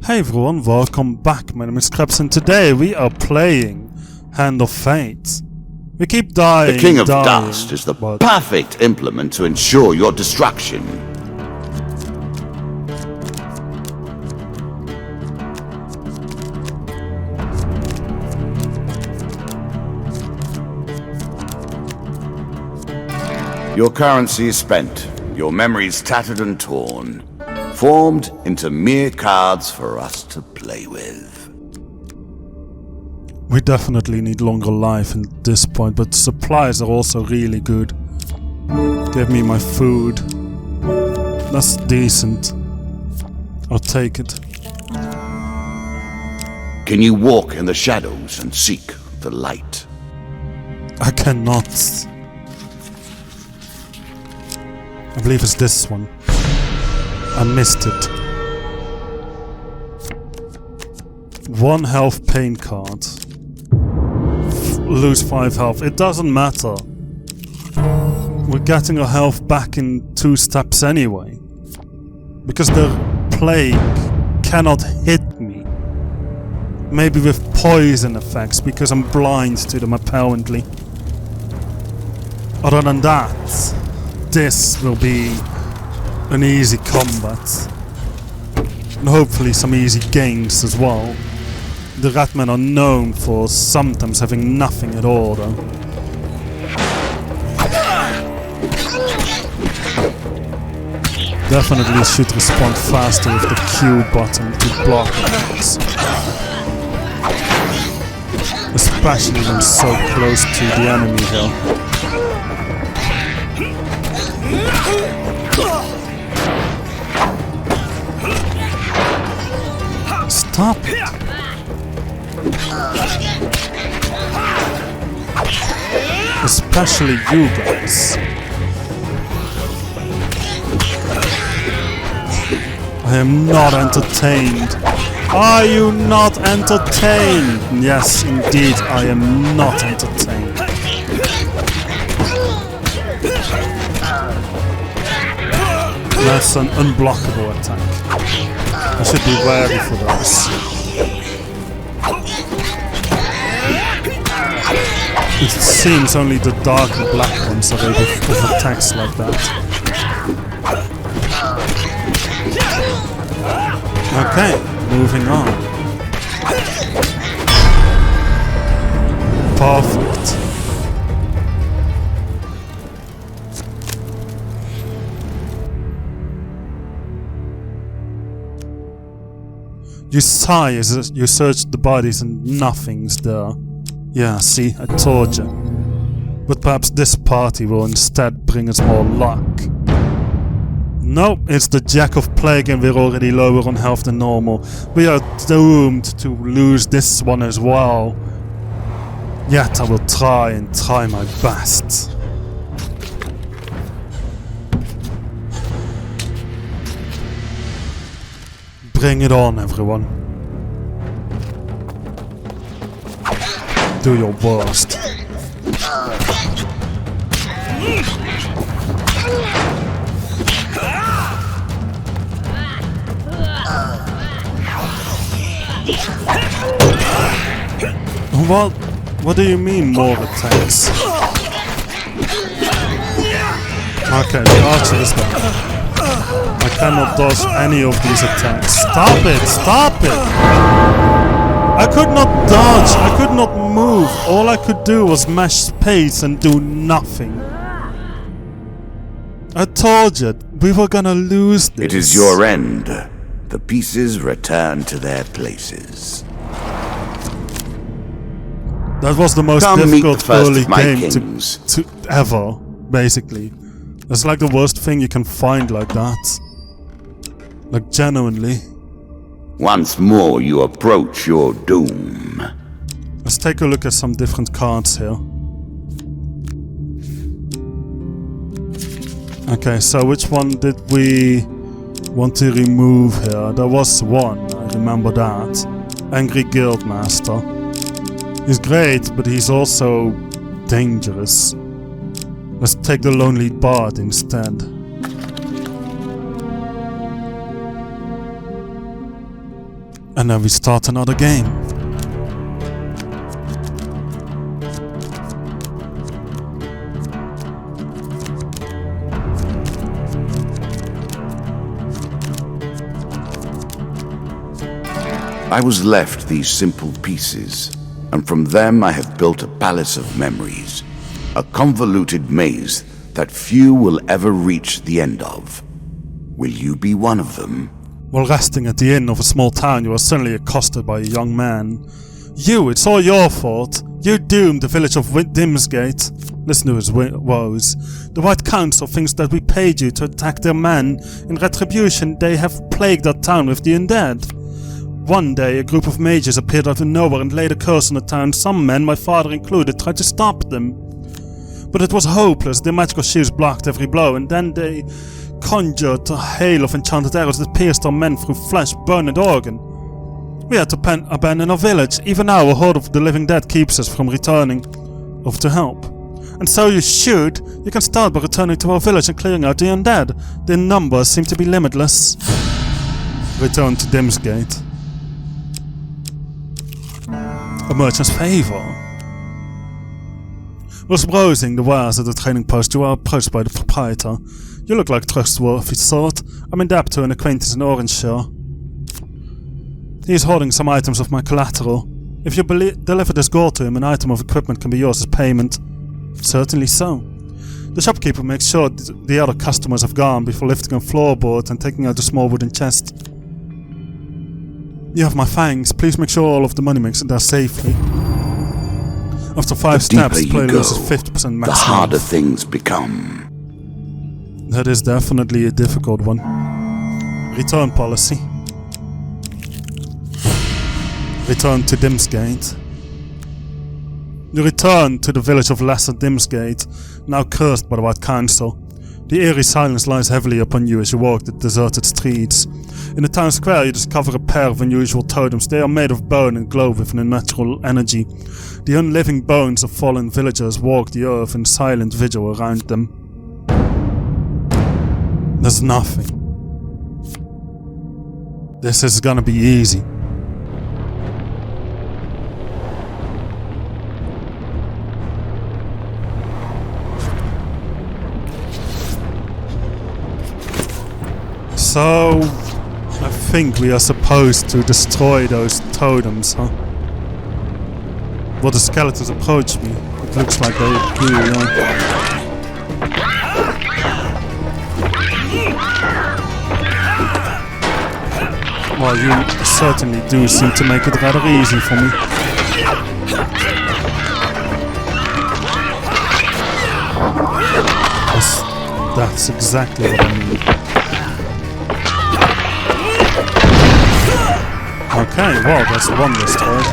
Hey everyone, welcome back. My name is Scraps and today we are playing Hand of Fate. We keep dying. The King of Dust is the perfect implement to ensure your destruction. Your currency is spent, your memories tattered and torn, formed into mere cards for us to play with. We definitely need longer life at this point, but supplies are also really good. Give me my food. That's decent. I'll take it. Can you walk in the shadows and seek the light? I cannot. I believe it's this one. I missed it. 1 health pain card. Lose 5 health. It doesn't matter. We're getting our health back in 2 steps anyway. Because the plague cannot hit me. Maybe with poison effects because I'm blind to them apparently. Other than that, this will be an easy combat. And hopefully some easy gains as well. The Ratmen are known for sometimes having nothing at all though. Definitely should respond faster with the Q button to block attacks. Especially when so close to the enemy here. Stop it! Especially you guys. I am not entertained. Are you not entertained? Yes, indeed, I am not entertained. That's an unblockable attack. I should be wary for those. It seems only the dark and black ones are able with attacks like that. Okay, moving on. Perfect. You sigh as you search the bodies and nothing's there. Yeah, see, I told you. But perhaps this party will instead bring us more luck. Nope, it's the Jack of Plague and we're already lower on health than normal. We are doomed to lose this one as well. Yet I will try my best. Bring it on, everyone. Do your worst. What do you mean more attacks? Okay, the archer is down. I cannot dodge any of these attacks. Stop it! Stop it! I could not dodge, I could not move. All I could do was mash space and do nothing. I told you, we were gonna lose this. It is your end. The pieces return to their places. That was the most difficult early game to ever, basically. That's like the worst thing you can find like that. Like genuinely. Once more you approach your doom. Let's take a look at some different cards here. Okay, so which one did we want to remove here? There was one, I remember that. Angry Guildmaster. He's great, but he's also dangerous. Let's take the Lonely Bard instead. And then we start another game. I was left these simple pieces, and from them I have built a palace of memories, a convoluted maze that few will ever reach the end of. Will you be one of them? While resting at the inn of a small town, you are suddenly accosted by a young man. You, it's all your fault. You doomed the village of Dimsgate. Listen to his woes. The White Council thinks that we paid you to attack their men. In retribution, they have plagued our town with the undead. One day, a group of mages appeared out of nowhere and laid a curse on the town. Some men, my father included, tried to stop them. But it was hopeless. Their magical shields blocked every blow, and then they conjured a hail of enchanted arrows that pierced our men through flesh, bone and organ. We had to abandon our village. Even now, a horde of the living dead keeps us from returning over to help. And so you should. You can start by returning to our village and clearing out the undead. Their numbers seem to be limitless. Return to Dimsgate. A merchant's favour. Whilst browsing the wares at the trading post, you are approached by the proprietor. You look like a trustworthy sort. I'm in debt to an acquaintance in Oranshire. He is holding some items of my collateral. If you deliver this gold to him, an item of equipment can be yours as payment. Certainly so. The shopkeeper makes sure the other customers have gone before lifting a floorboard and taking out a small wooden chest. You have my thanks. Please make sure all of the money makes it there safely. After 5 steps, the player loses 50% max. The harder things become. That is definitely a difficult one. Return policy. Return to Dimsgate. You return to the village of Lesser Dimsgate, now cursed by the White Council. The eerie silence lies heavily upon you as you walk the deserted streets. In the town square you discover a pair of unusual totems. They are made of bone and glow with an unnatural energy. The unliving bones of fallen villagers walk the earth in silent vigil around them. There's nothing. This is gonna be easy. So, I think we are supposed to destroy those totems, huh? Well, the skeletons approach me. It looks like they do, yeah. Well, you certainly do seem to make it rather easy for me. That's exactly what I mean. Okay, well, that's one destroyed.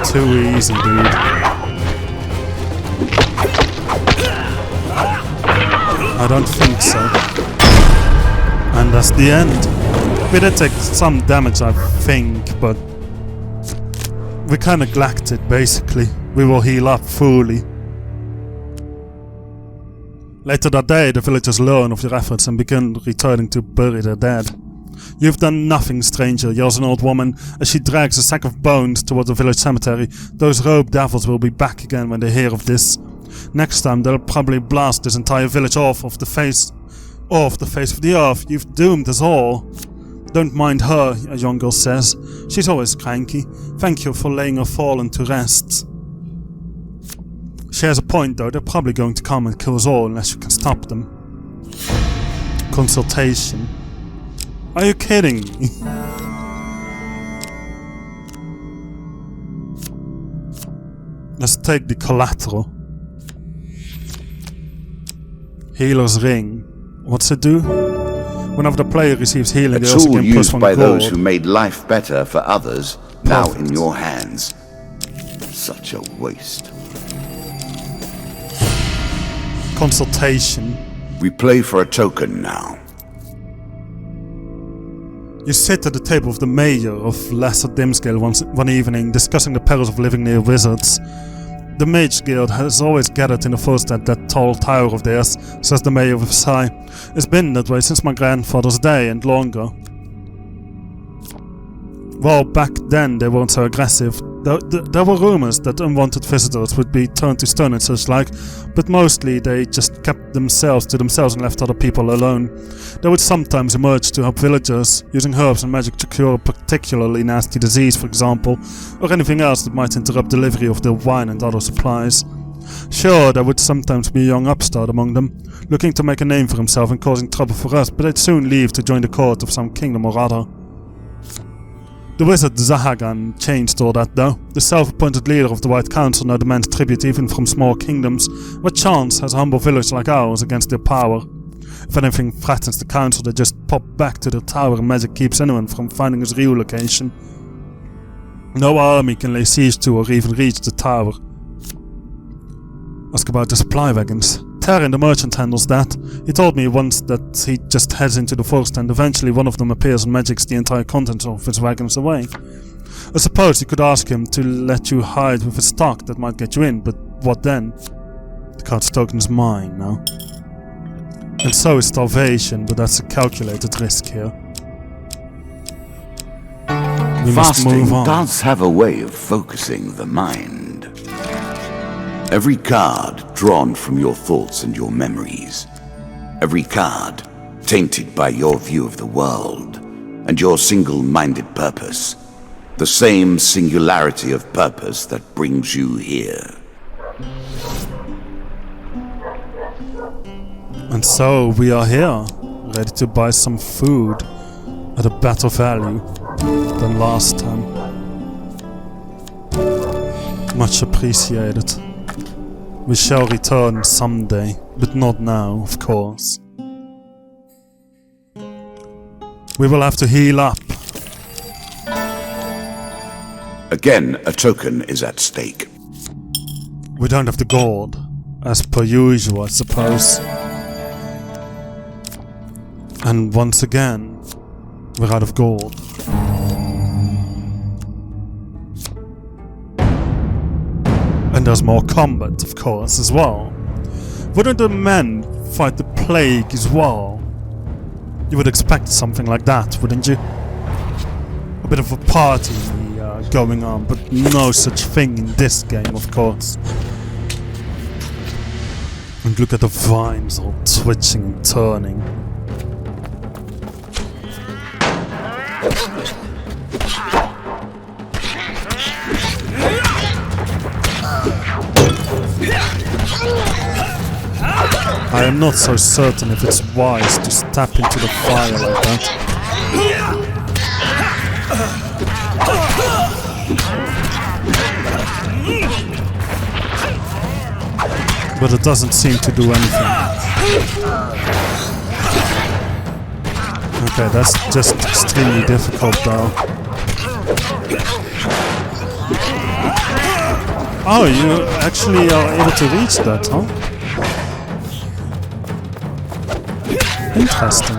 Too easy, dude. I don't think so. And that's the end. We did take some damage, I think, but we kind of neglected, basically. We will heal up fully. Later that day, the villagers learn of your efforts and begin returning to bury their dead. You've done nothing, stranger, yells an old woman as she drags a sack of bones towards the village cemetery. Those robed devils will be back again when they hear of this. Next time, they'll probably blast this entire village off the face of the earth. You've doomed us all. Don't mind her, a young girl says. She's always cranky. Thank you for laying her fallen to rest. She has a point though, they're probably going to come and kill us all unless you can stop them. Consultation. Are you kidding me? Let's take the collateral. Healer's Ring. What's it do? Whenever the player receives healing, they also gain +1 by gold. those who made life better for others, now in your hands. Such a waste. Consultation. We play for a token now. You sit at the table of the mayor of Lesser Dimsgate one evening, discussing the perils of living near wizards. The Mage Guild has always gathered in the forest at that tall tower of theirs, says the mayor of Versailles. It's been that way since my grandfather's day and longer. Well, back then they weren't so aggressive. There were rumors that unwanted visitors would be turned to stone and such like, but mostly they just kept themselves to themselves and left other people alone. They would sometimes emerge to help villagers, using herbs and magic to cure a particularly nasty disease, for example, or anything else that might interrupt delivery of their wine and other supplies. Sure, there would sometimes be a young upstart among them, looking to make a name for himself and causing trouble for us, but they'd soon leave to join the court of some kingdom or other. The wizard Zahagan changed all that though. The self-appointed leader of the White Council now demands tribute even from small kingdoms. What chance has a humble village like ours against their power? If anything threatens the council, they just pop back to their tower and magic keeps anyone from finding his real location. No army can lay siege to or even reach the tower. Ask about the supply wagons. Terran, the merchant, handles that. He told me once that he just heads into the forest and eventually one of them appears and magics the entire contents of his wagons away. I suppose you could ask him to let you hide with a stock that might get you in, but what then? The card's token is mine now. And so is starvation, but that's a calculated risk here. We must move on. Fasting does have a way of focusing the mind. Every card drawn from your thoughts and your memories. Every card tainted by your view of the world and your single-minded purpose. The same singularity of purpose that brings you here. And so we are here, ready to buy some food at a better value than last time. Much appreciated. We shall return someday, but not now, of course. We will have to heal up. Again, a token is at stake. We don't have the gold, as per usual, I suppose. And once again, we're out of gold. And there's more combat, of course, as well. Wouldn't the men fight the plague as well? You would expect something like that, wouldn't you? A bit of a party going on, but no such thing in this game, of course. And look at the vines all twitching and turning. I am not so certain if it's wise to step into the fire like that. But it doesn't seem to do anything. Okay, that's just extremely difficult though. Oh, you actually are able to reach that, huh? Interesting.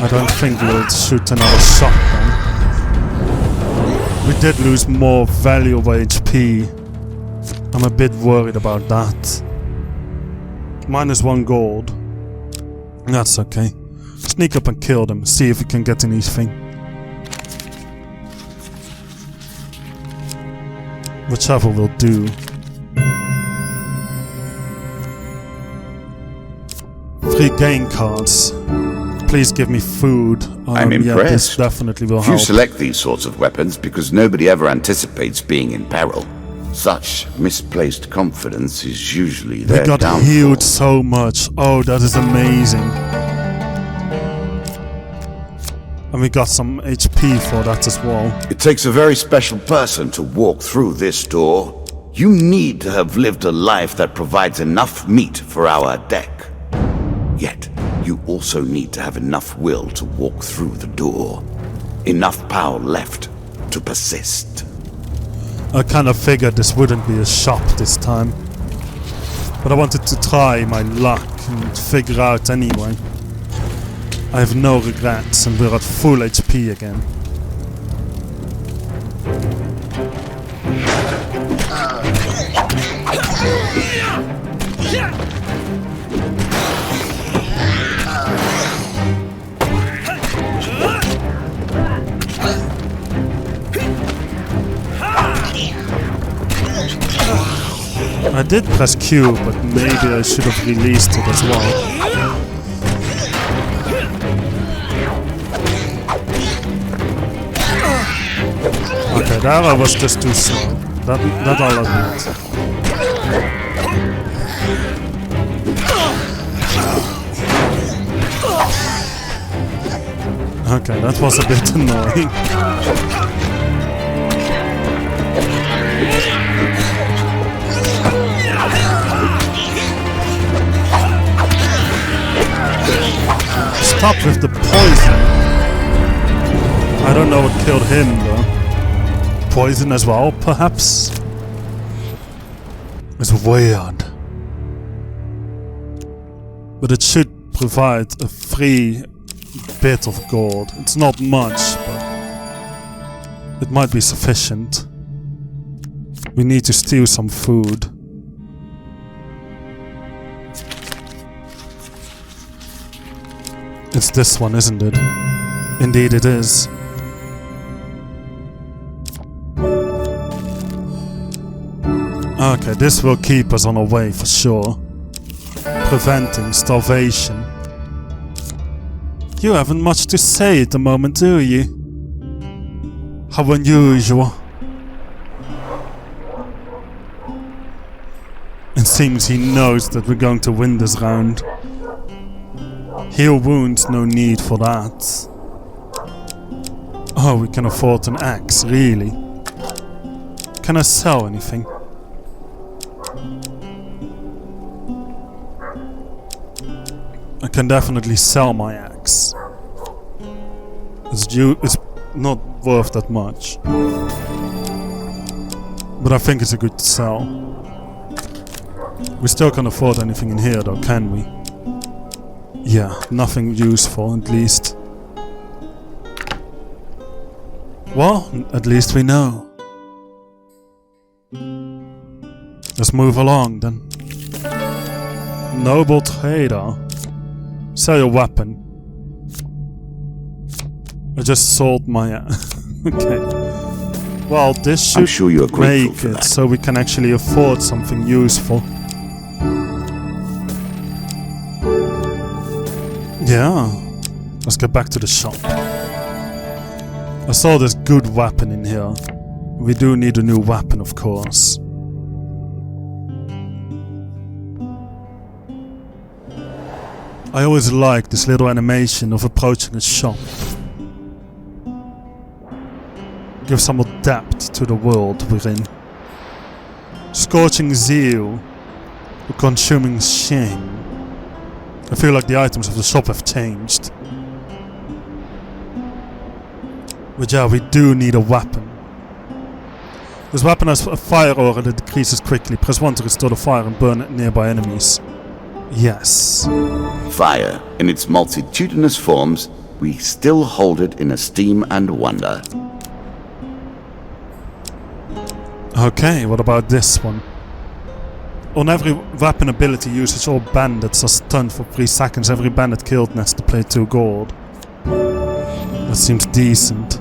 I don't think we'll shoot another shot then. We did lose more valuable HP. I'm a bit worried about that. -1 gold. That's okay. Sneak up and kill them, see if we can get anything. Whichever will do. Free gain cards. Please give me food. I'm impressed. Yeah, this definitely will Few help. select these sorts of weapons because nobody ever anticipates being in peril. Such misplaced confidence is usually their We got downfall. healed so much. Oh, that is amazing. And we got some HP for that as well. It takes a very special person to walk through this door. You need to have lived a life that provides enough meat for our deck. Yet, you also need to have enough will to walk through the door. Enough power left to persist. I kind of figured this wouldn't be a shop this time. But I wanted to try my luck and figure out anyway. I have no regrets and we're at full HP again. did press Q, but maybe I should have released it as well. Okay, there I was just too slow. That I'll admit. Okay, that was a bit annoying. Stop with the poison. I don't know what killed him though. Poison as well, perhaps? It's weird. But it should provide a free bit of gold. It's not much, but it might be sufficient. We need to steal some food. It's this one, isn't it? Indeed it is. Okay, this will keep us on our way for sure. Preventing starvation. You haven't much to say at the moment, do you? How unusual. It seems he knows that we're going to win this round. Heal wounds, no need for that. Oh, we can afford an axe, really? Can I sell anything? I can definitely sell my axe. It's not worth that much. But I think it's a good sell. We still can't afford anything in here though, can we? Yeah, nothing useful at least. Well, at least we know. Let's move along then. Noble trader. Sell your weapon. I just sold my... okay. Well, this should make it so we can actually afford something useful. Yeah. Let's get back to the shop. I saw this good weapon in here. We do need a new weapon, of course. I always like this little animation of approaching a shop. Gives some more depth to the world we're in. Scorching zeal, or consuming shame. I feel like the items of the shop have changed. But yeah, we do need a weapon. This weapon has a fire aura that decreases quickly. Press 1 to restore the fire and burn nearby enemies. Yes. Fire, in its multitudinous forms, we still hold it in esteem and wonder. Okay, what about this one? On every weapon ability usage, all bandits are stunned for 3 seconds. Every bandit killed needs to pay 2 gold. That seems decent.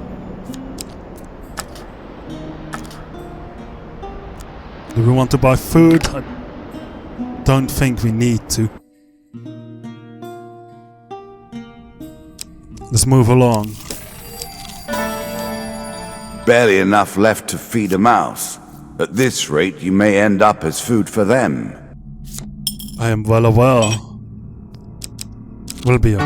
Do we want to buy food? I don't think we need to. Let's move along. Barely enough left to feed a mouse. At this rate, you may end up as food for them. I am well aware. We'll be okay.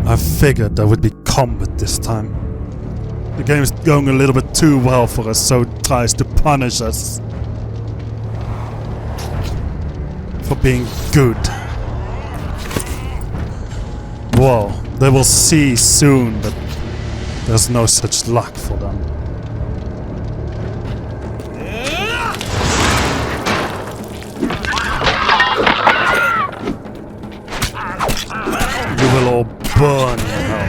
I figured there would be combat this time. The game is going a little bit too well for us, so it tries to punish us for being good. Whoa, they will see soon that there's no such luck for them. You will all burn in hell.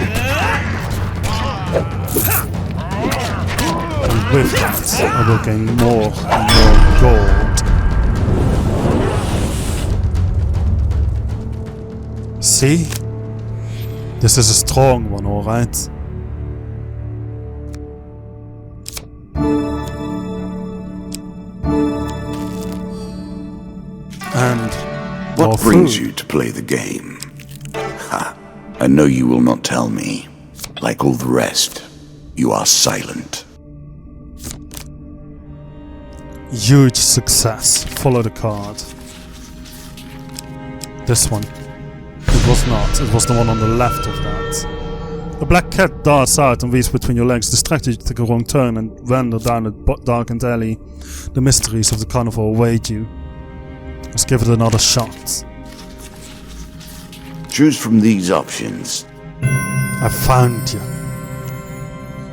And with that, I will gain more and more gold. See? This is a strong one, alright? And more What brings food. you to play the game? Ha! I know you will not tell me. Like all the rest, you are silent. Huge success. Follow the card. This one. It was not. It was the one on the left of that. A black cat darts out and weaves between your legs, distracted you to take a wrong turn and wander down a darkened alley. The mysteries of the carnival await you. Let's give it another shot. Choose from these options. I found you.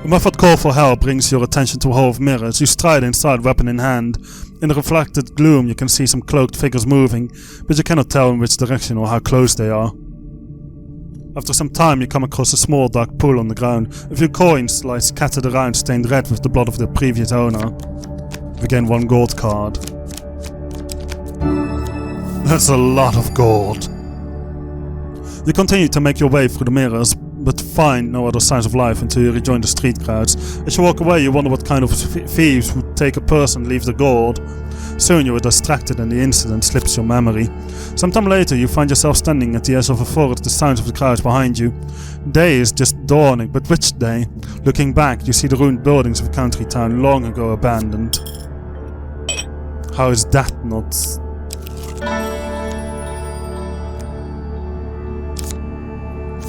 A muffled call for help brings your attention to a hall of mirrors. You stride inside, weapon in hand. In the reflected gloom, you can see some cloaked figures moving, but you cannot tell in which direction or how close they are. After some time, you come across a small dark pool on the ground. A few coins lie scattered around, stained red with the blood of their previous owner. You gain 1 gold card. That's a lot of gold. You continue to make your way through the mirrors, but find no other signs of life until you rejoin the street crowds. As you walk away, you wonder what kind of thieves would take a purse and leave the gold. Soon you are distracted and the incident slips your memory. Sometime later, you find yourself standing at the edge of a forest, the sounds of the crowds behind you. Day is just dawning, but which day? Looking back, you see the ruined buildings of a country town long ago abandoned. How is that not...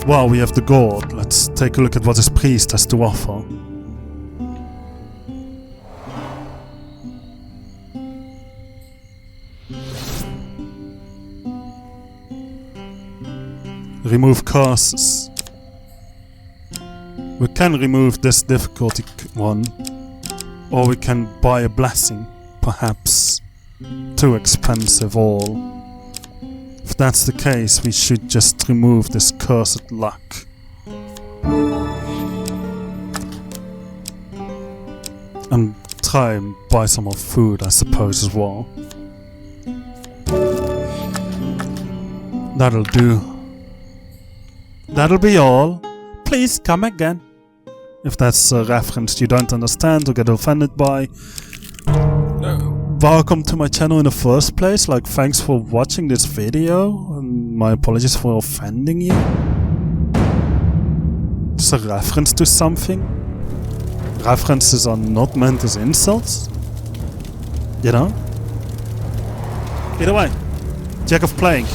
Well, we have the gold. Let's take a look at what this priest has to offer. Remove curses. We can remove this difficulty one, or we can buy a blessing, perhaps. Too expensive all. If that's the case, we should just remove this cursed luck. And try and buy some more food, I suppose, as well. That'll do. That'll be all. Please come again. If that's a reference you don't understand or get offended by. Welcome to my channel in the first place. Like, thanks for watching this video. And my apologies for offending you. It's a reference to something. References are not meant as insults. You know? Either way, Jack of playing.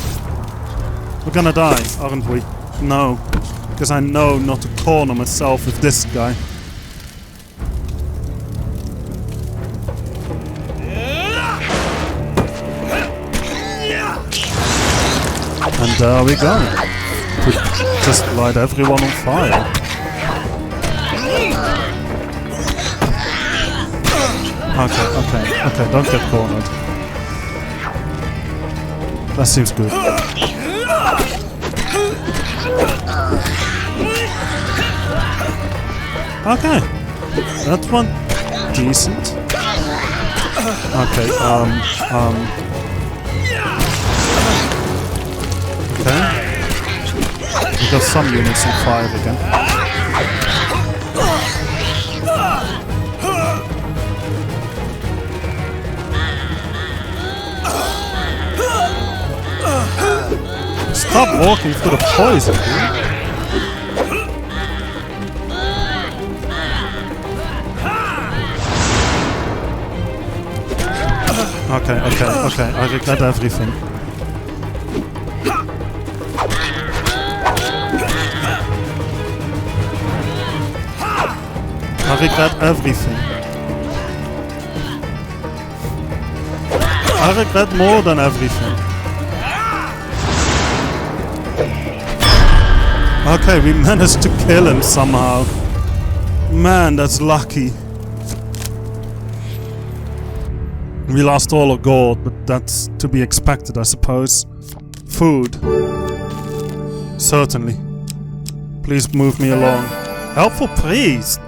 We're gonna die, aren't we? No. Because I know not to corner myself with this guy. And there we go. We just light everyone on fire. Okay, don't get cornered. That seems good. Okay, that one decent. Okay, okay. We got some units on fire again. Stop walking through the poison, dude. Okay, I regret everything. I regret everything. I regret more than everything. Okay, we managed to kill him somehow. Man, that's lucky. We lost all our gold, but that's to be expected, I suppose. Food. Certainly. Please move me along. Helpful priest!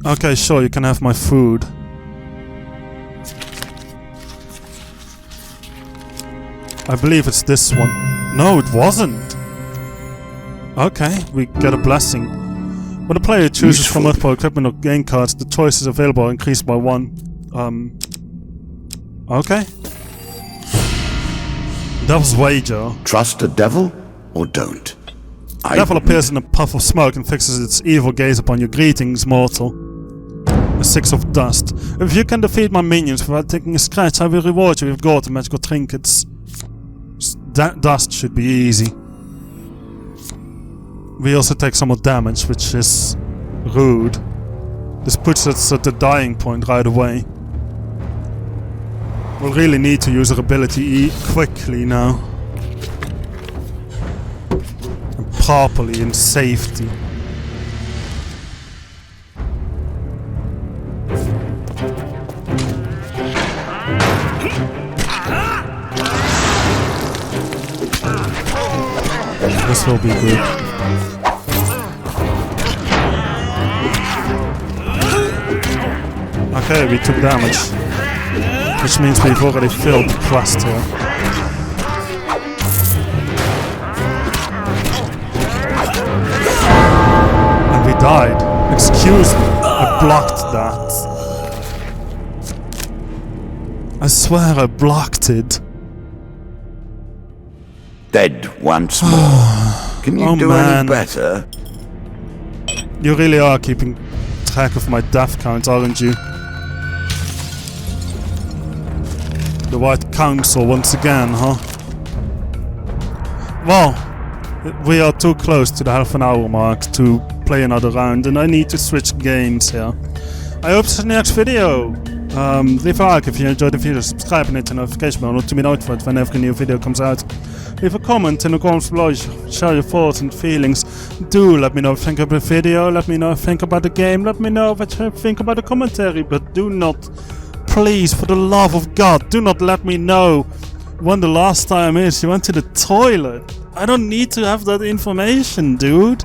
Okay, sure, you can have my food. I believe it's this one. No, it wasn't! Okay, we get a blessing. When a player chooses from multiple equipment or game cards, the choices available are increased by 1. Okay. Devil's wager. Trust a devil or don't? The devil appears in a puff of smoke and fixes its evil gaze upon you. Greetings, mortal. A 6 of dust. If you can defeat my minions without taking a scratch, I will reward you with gold and magical trinkets. That dust should be easy. We also take some more damage, which is rude. This puts us at the dying point right away. We'll really need to use our ability quickly now. And properly in safety. This will be good. Okay, we took damage. Which means we've already filled the crust here. And we died. Excuse me, I blocked that. I swear I blocked it. Dead once more. Can you do any better? You really are keeping track of my death count, aren't you? The White Council once again, huh? Well, we are too close to the half an hour mark to play another round, and I need to switch games here. I hope to see you in the next video. Leave a like if you enjoyed the video, subscribe and hit the notification bell to be notified whenever a new video comes out. Leave a comment in the comments below, share your thoughts and feelings. Do let me know what you think about the video, let me know what you think about the game, let me know what you think about the commentary, but do not, please, for the love of God, do not let me know when the last time is you went to the toilet. I don't need to have that information, dude.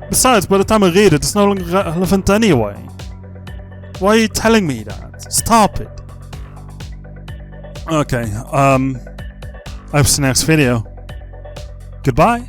Besides, by the time I read it, it's no longer relevant anyway. Why are you telling me that? Stop it. Okay, I'll see you in the next video. Goodbye.